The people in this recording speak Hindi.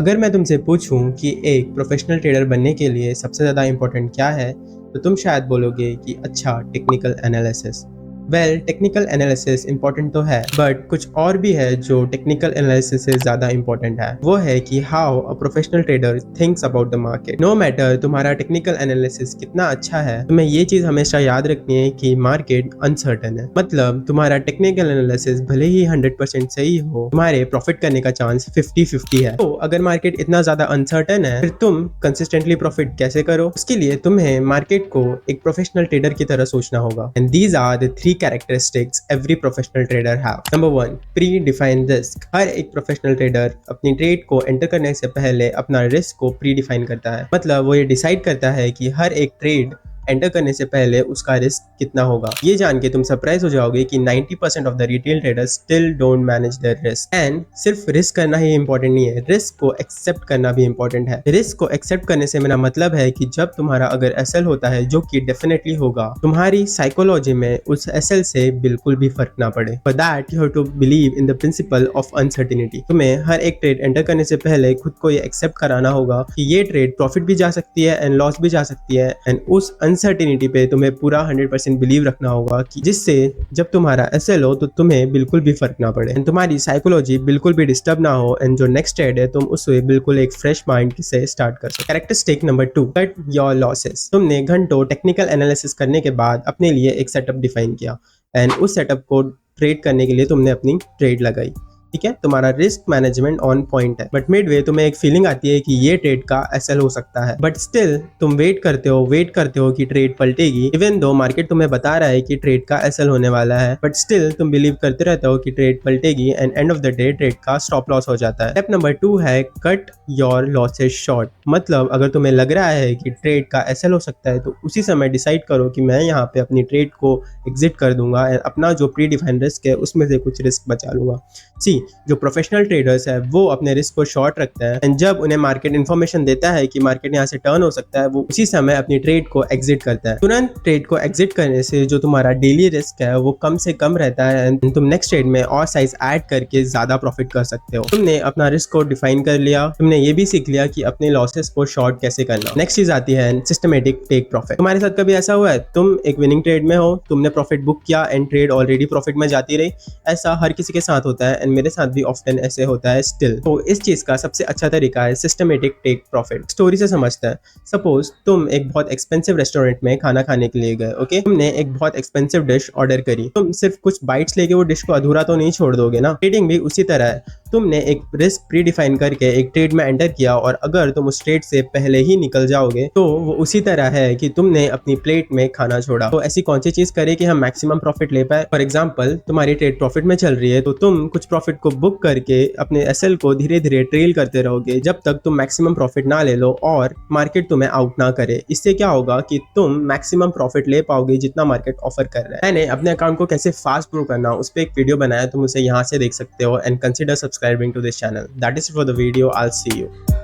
अगर मैं तुमसे पूछूं कि एक प्रोफेशनल ट्रेडर बनने के लिए सबसे ज़्यादा इम्पोर्टेंट क्या है, तो तुम शायद बोलोगे कि अच्छा technical analysis. Technical analysis important तो है, बट कुछ और भी है जो टेक्निकल एनालिसिस से ज़्यादा इम्पोर्टेंट है। वो है कि how a professional trader thinks about the market. No matter तुम्हारा टेक्निकल एनालिसिस कितना अच्छा है, तुम्हें ये चीज़ हमेशा याद रखनी है कि मार्केट अनसर्टन है। मतलब तुम्हारा टेक्निकल एनालिसिस भले ही 100% सही हो, तुम्हारे प्रॉफिट करने का चांस 50-50 है। तो अगर मार्केट इतना ज़्यादा अनसर्टन है, फिर तुम कंसिस्टेंटली प्रॉफिट कैसे करो? उसके लिए तुम्हें मार्केट को एक प्रोफेशनल ट्रेडर की तरह सोचना होगा। And these are the 3 characteristics every professional trader have. Number 1, pre-defined risk. हर एक प्रोफेशनल ट्रेडर अपनी ट्रेड को एंटर करने से पहले अपना रिस्क को प्री डिफाइन करता है। मतलब वो ये डिसाइड करता है कि हर एक ट्रेड एंटर करने से पहले उसका रिस्क कितना होगा। ये जान के तुम सरप्राइज हो जाओगे कि 90% of the retail traders still don't manage there risk. And सिर्फ रिस्क करना ही इंपॉर्टेंट नहीं है, रिस्क को एक्सेप्ट करना भी इंपॉर्टेंट है। रिस्क को एक्सेप्ट करने से मेरा मतलब है कि जब तुम्हारा अगर एसएल होता है, जो कि डेफिनेटली होगा, तुम्हारी साइकोलॉजी में उस एसएल से बिल्कुल भी फर्क ना पड़े। For that you have to believe in the principle of uncertainty. तुम्हें हर एक ट्रेड एंटर करने से पहले खुद को ये एक्सेप्ट कराना होगा कि ये ट्रेड प्रॉफिट भी जा सकती है एंड लॉस भी जा सकती है। एंड उस अनसर्टिनिटी पे तुम्हें पूरा 100% बिलीव रखना होगा कि जिससे जब तुम्हारा एसएल हो तो तुम्हें बिल्कुल भी फर्क ना पड़े एंड तुम्हारी साइकोलॉजी बिल्कुल भी डिस्टर्ब ना हो। एंड जो नेक्स्ट ट्रेड है तुम उससे बिल्कुल एक फ्रेश माइंड से स्टार्ट कर सको। Characteristic number 2, cut your losses. तुमने घंटों टेक्निकल एनालिसिस करने के बाद अपने लिए एक सेटअप डिफाइन किया एंड उस सेटअप को ट्रेड करने के लिए तुमने अपनी ट्रेड लगाई। ठीक है, तुम्हारा रिस्क मैनेजमेंट ऑन पॉइंट है, बट मिडवे तुम्हें एक फीलिंग आती है कि ये ट्रेड का एसएल हो सकता है। बट स्टिल तुम वेट करते हो कि ट्रेड पलटेगी। इवन दो मार्केट तुम्हें बता रहा है कि ट्रेड का एसएल होने वाला है, बट स्टिल तुम बिलीव करते रहते हो कि ट्रेड पलटेगी and end of the day trade का स्टॉप लॉस हो जाता है। स्टेप नंबर 2 है कट योर लॉसेस शॉर्ट। मतलब अगर तुम्हें लग रहा है कि ट्रेड का एसएल हो सकता है तो उसी समय डिसाइड करो कि मैं यहाँ पे अपनी ट्रेड को एग्जिट कर दूंगा एंड अपना जो प्री डिफाइंड रिस्क है उसमें से कुछ रिस्क बचा लूंगा। जो प्रोफेशनल ट्रेडर्स है वो अपने रिस्क को शॉर्ट रखते हैं एंड जब उन्हें मार्केट इन्फॉर्मेशन देता है कि मार्केट यहाँ से टर्न हो सकता है, वो उसी समय अपनी ट्रेड को एग्जिट करता है। तुरंत ट्रेड को एग्जिट करने से जो तुम्हारा डेली रिस्क है वो कम से कम रहता है एंड तुम नेक्स्ट ट्रेड में और साइज ऐड करके ज्यादा प्रॉफिट कर सकते हो। तुमने अपना रिस्क को डिफाइन कर लिया, तुमने ये भी सीख लिया कि अपने लॉसेस को शॉर्ट कैसे करना। नेक्स्ट चीज आती है सिस्टमेटिक टेक प्रॉफिट। तुम्हारे साथ कभी ऐसा हुआ है तुम एक विनिंग ट्रेड में हो, तुमने प्रॉफिट बुक किया एंड ट्रेड ऑलरेडी प्रॉफिट में जाती रही? ऐसा हर किसी के साथ होता है एंड मेरे साथ भी ऑफ्टन ऐसे होता है स्टिल। तो इस चीज का सबसे अच्छा तरीका है सिस्टमेटिक टेक प्रॉफिट। स्टोरी से समझते हैं। सपोज तुम एक बहुत एक्सपेंसिव रेस्टोरेंट में खाना खाने के लिए गए। ओके, तुमने एक बहुत एक्सपेंसिव डिश ऑर्डर करी। तुम सिर्फ कुछ बाइट्स लेके वो डिश को अधूरा तो नहीं छोड़ दोगे ना। ट्रेडिंग भी उसी तरह है। तुमने एक रिस्क प्री डिफाइन करके एक ट्रेड में एंटर किया और अगर तुम उस ट्रेड से पहले ही निकल जाओगे तो वो उसी तरह है कि तुमने अपनी प्लेट में खाना छोड़ा। तो ऐसी कौन सी चीज करे कि हम मैक्सिमम प्रॉफिट ले पाए? फॉर एग्जांपल तुम्हारी ट्रेड प्रॉफिट में चल रही है तो तुम कुछ प्रॉफिट को बुक करके अपने एसएल को धीरे धीरे ट्रेल करते रहोगे जब तक तुम मैक्सिमम प्रॉफिट ना ले लो और मार्केट तुम्हें आउट ना करे। इससे क्या होगा कि तुम मैक्सिमम प्रॉफिट ले पाओगे जितना मार्केट ऑफर कर रहा है। मैंने अपने अकाउंट को कैसे फास्ट ग्रो करना उस पर एक वीडियो बनाया, तुम उसे यहाँ से देख सकते हो and consider subscribing to this channel. That is for the video. I will see you.